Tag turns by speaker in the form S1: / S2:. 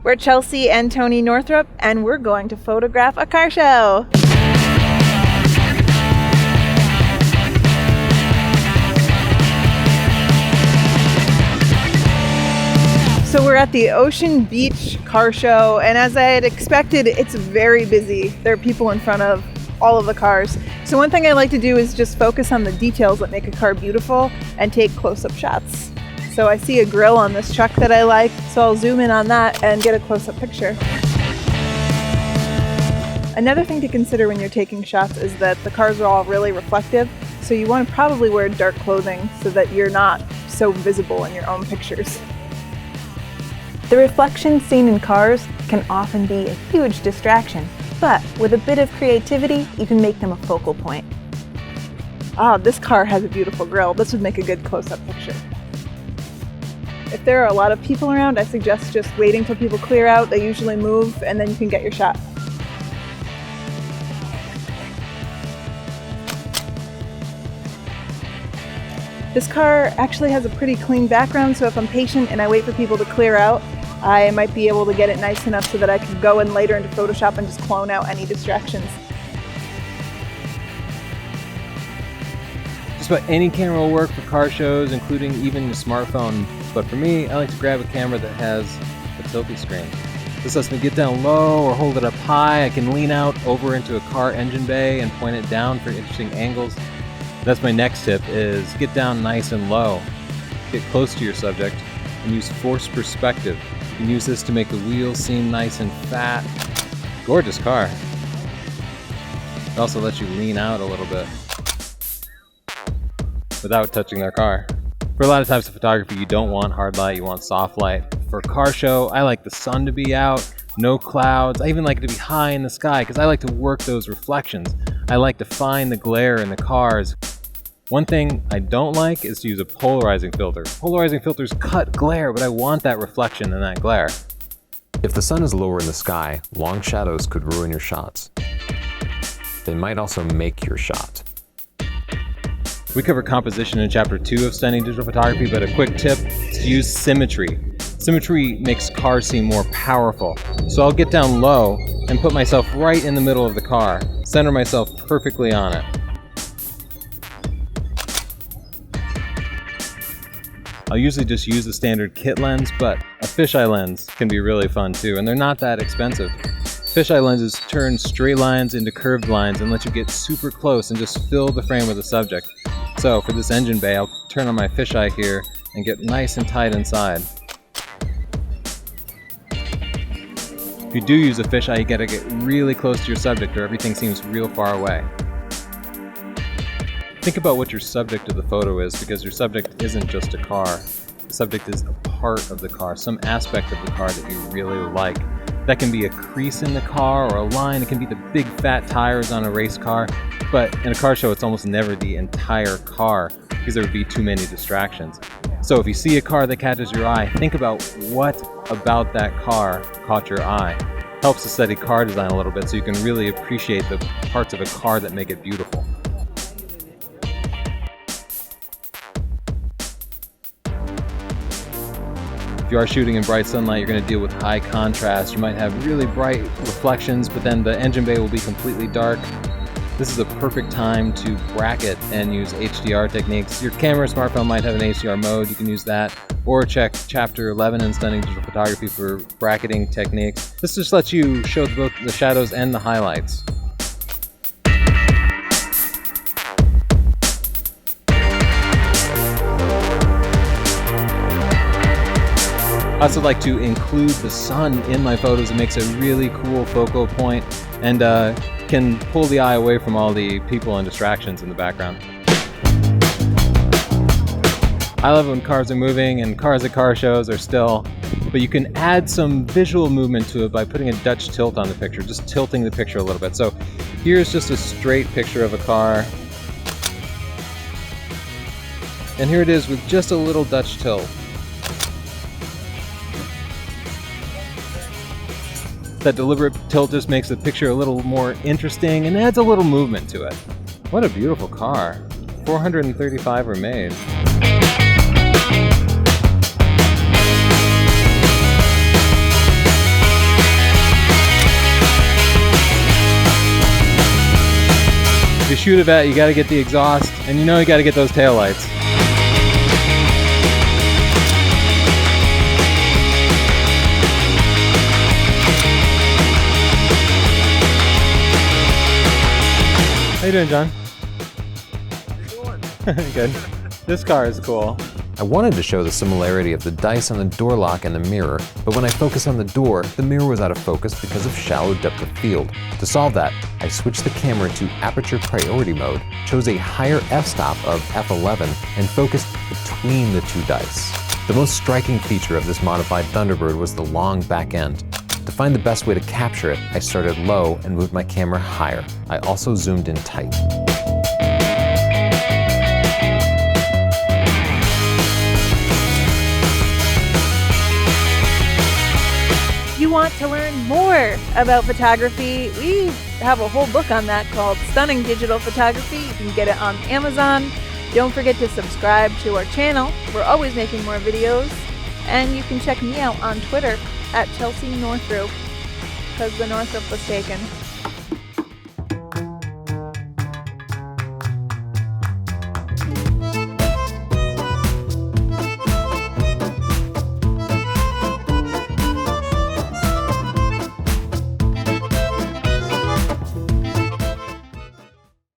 S1: We're Chelsea and Tony Northrup, and we're going to photograph a car show. So we're at the Ocean Beach Car Show, and as I had expected, it's very busy. There are people in front of all of the cars. So one thing I like to do is just focus on the details that make a car beautiful and take close-up shots. So I see a grill on this truck that I like, so I'll zoom in on that and get a close-up picture. Another thing to consider when you're taking shots is that the cars are all really reflective, so you want to probably wear dark clothing so that you're not so visible in your own pictures. The reflections seen in cars can often be a huge distraction, but with a bit of creativity, you can make them a focal point. Ah, this car has a beautiful grille. This would make a good close-up picture. If there are a lot of people around, I suggest just waiting till people clear out. They usually move, and then you can get your shot. This car actually has a pretty clean background, so if I'm patient and I wait for people to clear out, I might be able to get it nice enough so that I can go in later into Photoshop and just clone out any distractions.
S2: Just about any camera will work for car shows, including even your smartphone. But for me, I like to grab a camera that has a tilty screen. This lets me get down low or hold it up high. I can lean out over into a car engine bay and point it down for interesting angles. That's my next tip, is get down nice and low. Get close to your subject and use forced perspective. You can use this to make the wheels seem nice and fat. Gorgeous car. It also lets you lean out a little bit without touching their car. For a lot of types of photography, you don't want hard light, you want soft light. For a car show, I like the sun to be out, no clouds. I even like it to be high in the sky because I like to work those reflections. I like to find the glare in the cars. One thing I don't like is to use a polarizing filter. Polarizing filters cut glare, but I want that reflection and that glare.
S3: If the sun is lower in the sky, long shadows could ruin your shots. They might also make your shot.
S2: We cover composition in Chapter 2 of Stunning Digital Photography, but a quick tip is to use Symmetry. Symmetry makes cars seem more powerful. So I'll get down low and put myself right in the middle of the car, center myself perfectly on it. I'll usually just use the standard kit lens, but a fisheye lens can be really fun too, and they're not that expensive. Fisheye lenses turn straight lines into curved lines and let you get super close and just fill the frame with the subject. So for this engine bay, I'll turn on my fisheye here and get nice and tight inside. If you do use a fisheye, you gotta get really close to your subject or everything seems real far away. Think about what your subject of the photo is, because your subject isn't just a car. The subject is a part of the car, some aspect of the car that you really like. That can be a crease in the car or a line. It can be the big fat tires on a race car. But in a car show, it's almost never the entire car because there would be too many distractions. So if you see a car that catches your eye, think about what about that car caught your eye. Helps to study car design a little bit so you can really appreciate the parts of a car that make it beautiful. If you are shooting in bright sunlight, you're going to deal with high contrast. You might have really bright reflections, but then the engine bay will be completely dark. This is a perfect time to bracket and use HDR techniques. Your camera or smartphone might have an HDR mode. You can use that. Or check Chapter 11 in Stunning Digital Photography for bracketing techniques. This just lets you show both the shadows and the highlights. I also like to include the sun in my photos. It makes a really cool focal point and can pull the eye away from all the people and distractions in the background. I love when cars are moving, and cars at car shows are still, but you can add some visual movement to it by putting a Dutch tilt on the picture, just tilting the picture a little bit. So here's just a straight picture of a car. And here it is with just a little Dutch tilt. That deliberate tilt just makes the picture a little more interesting and adds a little movement to it. What a beautiful car. 435 were made. shoot event, you got to get the exhaust, and you know you got to get those taillights. How you doing, John? Good. This car is cool.
S3: I wanted to show the similarity of the dice on the door lock and the mirror, but when I focused on the door, the mirror was out of focus because of shallow depth of field. To solve that, I switched the camera to aperture priority mode, chose a higher f-stop of f11, and focused between the two dice. The most striking feature of this modified Thunderbird was the long back end. To find the best way to capture it, I started low and moved my camera higher. I also zoomed in tight.
S1: You want to learn more about photography? We have a whole book on that called Stunning Digital Photography. You can get it on Amazon. Don't forget to subscribe to our channel. We're always making more videos. And you can check me out on Twitter at Chelsea Northrup, because the Northrup was taken.